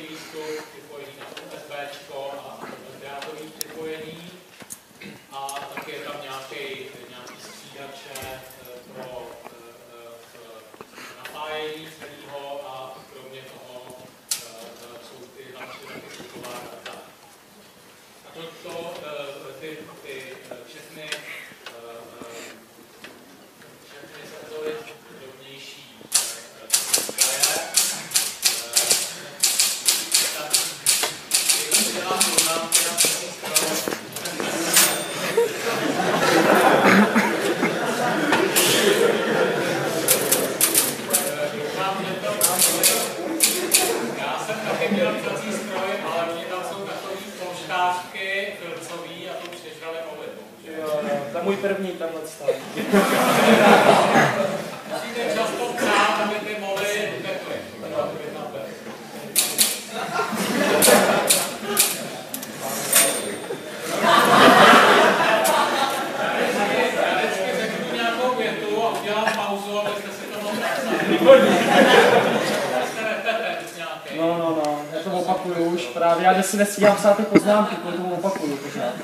výstup, připojení na USBčko a bezdrátový připojení. A taky je tam nějaký střídače pro napájení celého a kromě toho jsou ty naše sluchová data. A ty všechny senzory drobnější zdroje. Dělám poznámky na první stranu. Já jsem taky měl psací stroj, ale oni tam jsou takový polštářky filcový a to už nežrali moly. Jo, to je můj první tenhle stav. Musíte často psát, aby ty moly utekly. Já vždycky řeknu nějakou větu a udělám pauzu, abyste si to mohli napsat. Výborný. Jste repetent nějaký. No, já to opakuju už právě. Já si nestíhám psát ty poznámky, kvůli tomu opakuju pořád.